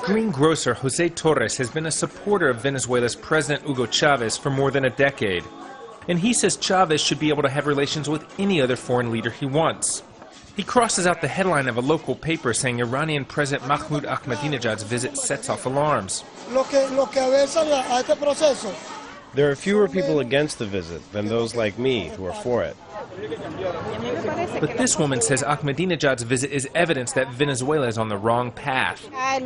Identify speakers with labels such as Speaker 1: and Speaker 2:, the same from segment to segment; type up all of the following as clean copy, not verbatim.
Speaker 1: Greengrocer Jose Torres has been a supporter of Venezuela's President Hugo Chavez for more than a decade. And he says Chavez should be able to have relations with any other foreign leader he wants. He crosses out the headline of a local paper saying Iranian President Mahmoud Ahmadinejad's visit sets off alarms.
Speaker 2: There are fewer people against the visit than those like me who are for it.
Speaker 1: But this woman says Ahmadinejad's visit is evidence that Venezuela is on the wrong path.
Speaker 3: Our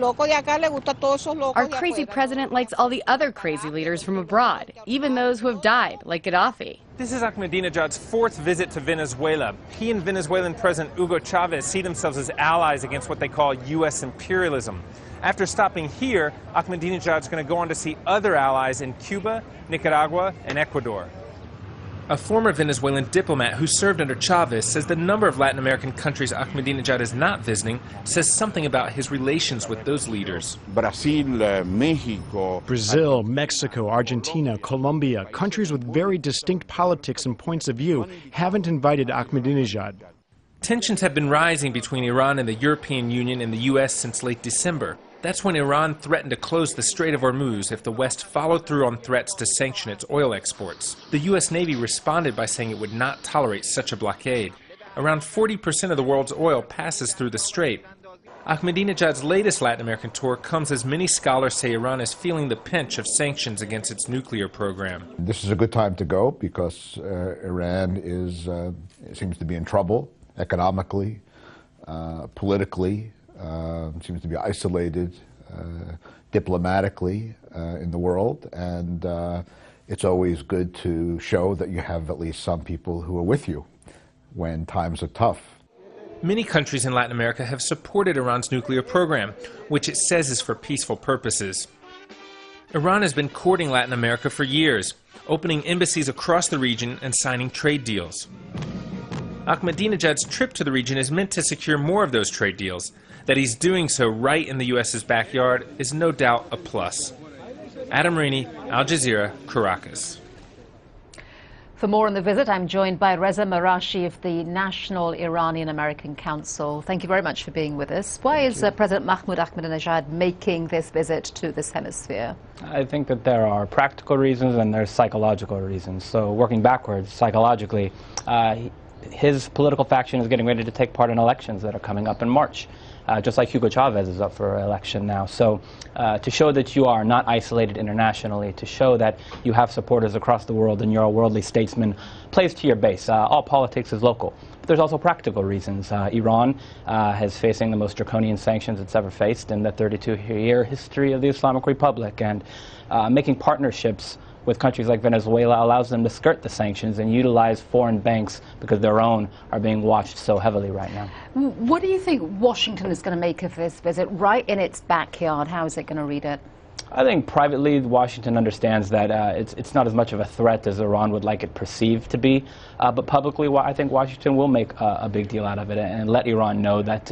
Speaker 3: crazy president likes all the other crazy leaders from abroad, even those who have died, like Gaddafi.
Speaker 1: This is Ahmadinejad's fourth visit to Venezuela. He and Venezuelan President Hugo Chavez see themselves as allies against what they call U.S. imperialism. After stopping here, Ahmadinejad's going to go on to see other allies in Cuba, Nicaragua, and Ecuador. A former Venezuelan diplomat who served under Chavez says the number of Latin American countries Ahmadinejad is not visiting says something about his relations with those leaders.
Speaker 4: Brazil,
Speaker 5: Mexico, Argentina, Colombia, countries with very distinct politics and points of view, haven't invited Ahmadinejad.
Speaker 1: Tensions have been rising between Iran and the European Union and the U.S. since late December. That's when Iran threatened to close the Strait of Hormuz if the West followed through on threats to sanction its oil exports. The U.S. Navy responded by saying it would not tolerate such a blockade. Around 40% of the world's oil passes through the strait. Ahmadinejad's latest Latin American tour comes as many scholars say Iran is feeling the pinch of sanctions against its nuclear program.
Speaker 4: This is a good time to go because Iran seems to be in trouble economically, politically. Seems to be isolated diplomatically in the world, and it's always good to show that you have at least some people who are with you when times are tough.
Speaker 1: Many countries in Latin America have supported Iran's nuclear program, which it says is for peaceful purposes. Iran has been courting Latin America for years, opening embassies across the region and signing trade deals. Ahmadinejad's trip to the region is meant to secure more of those trade deals. That he's doing so right in the U.S.'s backyard is no doubt a plus. Adam Rainey, Al Jazeera, Caracas.
Speaker 6: For more on the visit, I'm joined by Reza Marashi of the National Iranian-American Council. Thank you very much for being with us. Why is President Mahmoud Ahmadinejad making this visit to this hemisphere?
Speaker 7: I think that there are practical reasons and there's psychological reasons. So working backwards, psychologically, his political faction is getting ready to take part in elections that are coming up in March. Just like Hugo Chavez is up for election now. So to show that you are not isolated internationally, to show that you have supporters across the world and you're a worldly statesman, plays to your base. All politics is local. But there's also practical reasons. Iran is facing the most draconian sanctions it's ever faced in the 32-year history of the Islamic Republic, and making partnerships with countries like Venezuela allows them to skirt the sanctions and utilize foreign banks because their own are being watched so heavily right now.
Speaker 6: What do you think Washington is going to make of this visit right in its backyard? How is it going to read it?
Speaker 7: I think privately Washington understands that it's not as much of a threat as Iran would like it perceived to be, but publicly I think Washington will make a big deal out of it and let Iran know that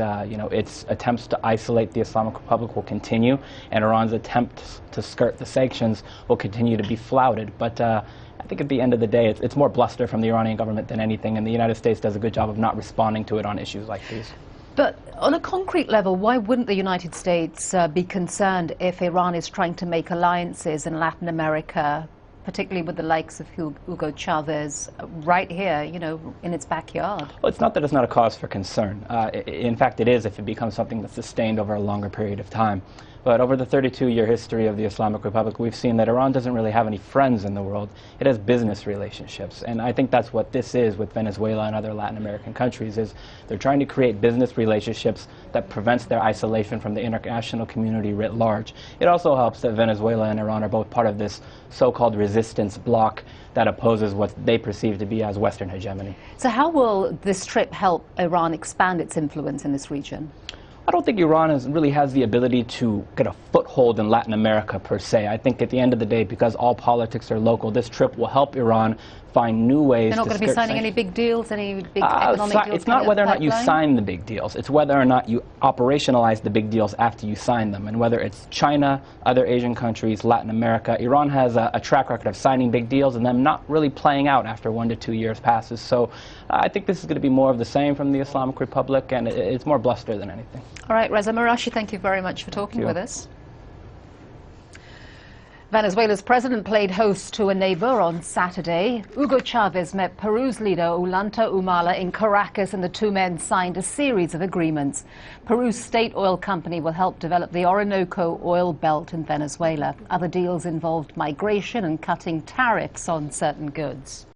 Speaker 7: its attempts to isolate the Islamic Republic will continue, and Iran's attempts to skirt the sanctions will continue to be flouted. But I think at the end of the day it's more bluster from the Iranian government than anything, and the United States does a good job of not responding to it on issues like these.
Speaker 6: But on a concrete level, why wouldn't the United States be concerned if Iran is trying to make alliances in Latin America, particularly with the likes of Hugo Chavez, right here, in its backyard?
Speaker 7: Well, it's not that it's not a cause for concern. In fact, it is if it becomes something that's sustained over a longer period of time. But over the 32-year history of the Islamic Republic, we've seen that Iran doesn't really have any friends in the world. It has business relationships. And I think that's what this is with Venezuela and other Latin American countries, is they're trying to create business relationships that prevents their isolation from the international community writ large. It also helps that Venezuela and Iran are both part of this so-called resistance bloc that opposes what they perceive to be as Western hegemony.
Speaker 6: So how will this trip help Iran expand its influence in this region?
Speaker 7: I don't think Iran really has the ability to get a foothold in Latin America per se. I think at the end of the day, because all politics are local, this trip will help Iran find new ways to
Speaker 6: They're not going to be signing any big deals, any big economic deals?
Speaker 7: It's not whether or not you sign the big deals. It's whether or not you operationalize the big deals after you sign them. And whether it's China, other Asian countries, Latin America, Iran has a track record of signing big deals and them not really playing out after 1 to 2 years passes. So I think this is going to be more of the same from the Islamic Republic, and it's more bluster than anything.
Speaker 6: All right, Reza Marashi, thank you very much for talking with us. Venezuela's president played host to a neighbor on Saturday. Hugo Chavez met Peru's leader Ollanta Humala in Caracas, and the two men signed a series of agreements. Peru's state oil company will help develop the Orinoco oil belt in Venezuela. Other deals involved migration and cutting tariffs on certain goods.